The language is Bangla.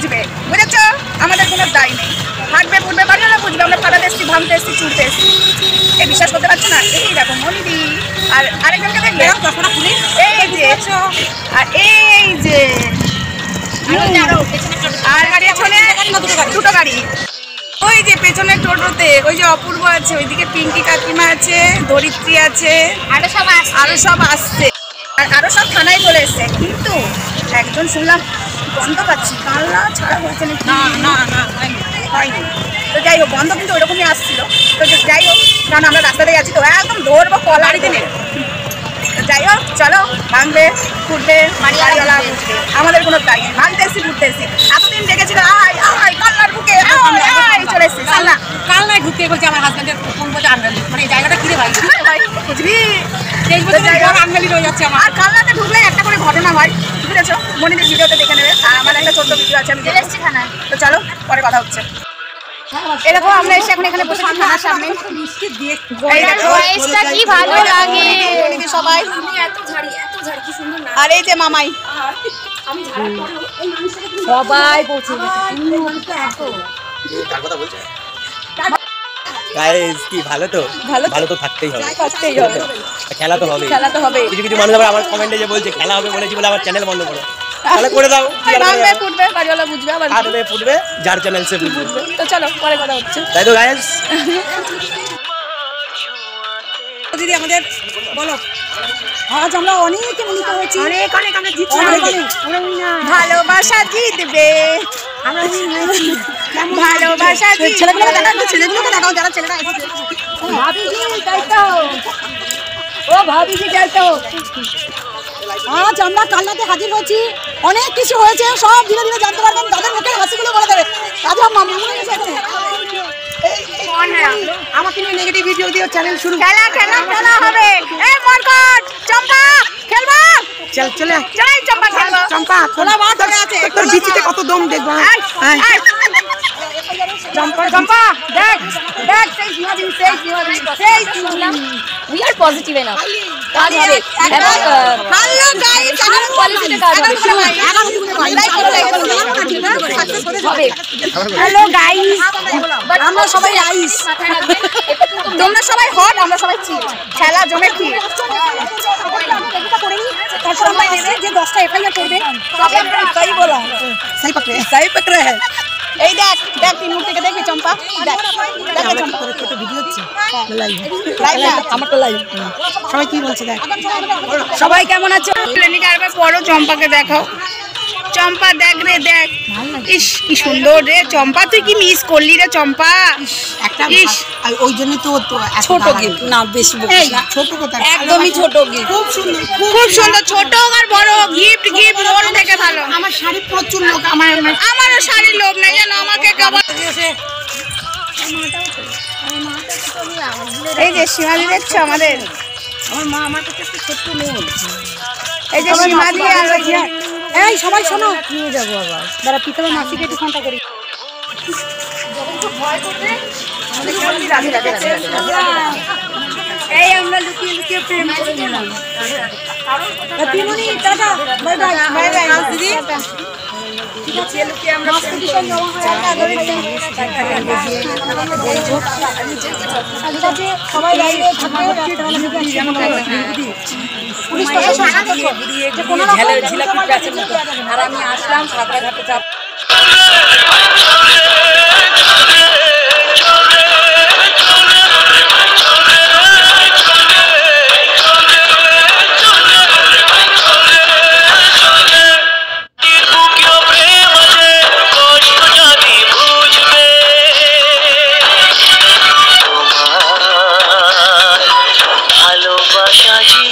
বুঝবে, বুঝেছ? আমাদের কোনো দায় নেই। হাঁটবে বুঝবে, বাড়িওয়ালা বুঝবে আমরা ফাটাতে এসছি, ভাঙতে এসছি, চুড়তে এসছি। এই বিশ্বাস করতে পারছো না? এই দেখো মনিদি আর আরেকজনকে দেখবে, এই যে আর এই যে আর গাড়ি পেছনে দুটো গাড়ি। ওই যে পেছনের টোটোতে ওই যে অপূর্ব আছে, ওইদিকে পিঙ্কি কাকিমা আছে, ধরিত্রী আছে, আরো সব আসছে, আর আরো সব থানায় চলে এসছে। কিন্তু একজন শুনলাম বন্ধ পাচ্ছি, কালনা ছাড়া হয়েছে নাকি? হয়নি। তো যাই হোক, বন্ধ কিন্তু ওইরকমই আসছিল। তো যাই হোক, কারণ আমরা রাস্তাতে গেছি তো একদম ধরবো কলারি দিনে। যাই হোক, চলো, ভাঙবে ফুটবে, বাড়িওয়ালা বুঝবে, আমাদের কোনো দায় নেই। ভাঙতে এসছি, ফুটতে এসছি। এতদিন ডেকেছিল আয় আয় কালনার বুকে, চলে এসছি কালনায় ঢুকতে বলছে আমার হাজবেন্ডের ফোন করছে আনগালি, মানে এই জায়গাটা কিরে ভাই বুঝবি? আনগালি রয়ে যাচ্ছে আমার। আর কালনাতে ঢুকলে একটা করে ঘটনা হয়, বুঝেছো? মনিদের ভিডিওতে দেখে নেবে। আর আমার একটা ছোট্ট ভিডিও আছে, আমি চলে এসছি থানায়। তো চলো, পরে কথা হচ্ছে। এরকম আমরা এসে এখন এখানে বসে থানার সামনে। কি ভালো লাগে সবাই। আর এই যে মামাই সবাই পৌঁছে কি ভালো তো, ভালো তো থাকতেই হবে, খেলা তো হবে, কিছু কিছু মানুষ আবার আমার কমেন্টে যে বলছে খেলা হবে বলেছি বলে আমার চ্যানেল বন্ধ করো, তাহলে করে দাও। ফুটবে, বাড়িওয়ালা বুঝবে, আবার ফুটবে, যার চ্যানেল সে বুঝবে। তো চলো, পরে কথা হচ্ছে। তাই তো গাইস, দিদি আমাদের বলো, আজ আমরা অনেক মিলিত হয়েছি, অনেক আমরা জিতছি, ভালোবাসা জিতবে, ভালোবাসা ছেলেগুলোকে দেখাও যারা ছেলেরা এসেছে। ভাবিজি যাইতো, ও ভাবিজি যাইতো। আজ আমরা কালনাতে হাজির হয়েছি, অনেক কিছু হয়েছে, সব ধীরে ধীরে জানতে পারবেন, তাদের মুখের হাসিগুলো বলে দেবে। রাজা মামা আমাকে নিয়ে নেগেটিভ ভিডিও দিয়ে চ্যানেল শুরু। খেলা হবে। এই মরকট চম্পা খেলবা, চলে যাই চম্পা খেলবা। চম্পা খোলা বাদ ধরে আছে, তোর বিচিতে কত দম দেখবো। চম্পা দেখ সেই জিহাদি, We are positive enough. কাজ হবে এবং হ্যালো গাইস, পলিসিতে কাজ হবে। হবে হ্যালো গাইস, আমরা সবাই আইস, তোমরা সবাই হট, আমরা সবাই চিল। খেলা জমে কি তারপর আমরা এসে যে 10টা এফআইআর করবে, তাই বলা সাই পকড়ে হ্যায়। এই দেখ তিন মুখ থেকে দেখবি চম্পা, দেখ চম্পা ছোট ভিডিও হচ্ছে, লাইভ আমার তো লাইভ। সবাই কি বলছে দেখ, সবাই কেমন আছো? লেনিকা একবার পড়ো, চম্পাকে দেখাও। চম্পা দেখ রে, দেখ, ইস কি সুন্দর রে চম্পা, তুই কি মিস করলি রে চম্পা? একটা ওই জন্য তো ছোট গিফট না, বেশি ছোট কথা, একদমই ছোট গিফট, খুব সুন্দর ছোট আর বড় গিফট মন থেকে ভালো। আমার শাড়ি প্রচুর লোক, আমারও শাড়ির লোভ নাই জানো, আমাকে এই যে সীমাদি দেখছো আমাদের, আমার মা আমার কাছে একটা ছোট্ট মেয়ে, এই যে সীমাদি আর এই সবাই শোনো, নিয়ে যাবো আবার যারা পিতামা মাসিকে একটু ফোনটা করি। এই আমরা লুকিয়ে প্রেম করে নিলাম। Tinmoni tata, bye bye, bye bye দিদি। সবাই বাইরে আর আমি আসলাম সাঁতরাঘাটে চাপ। ভালোবাসা জি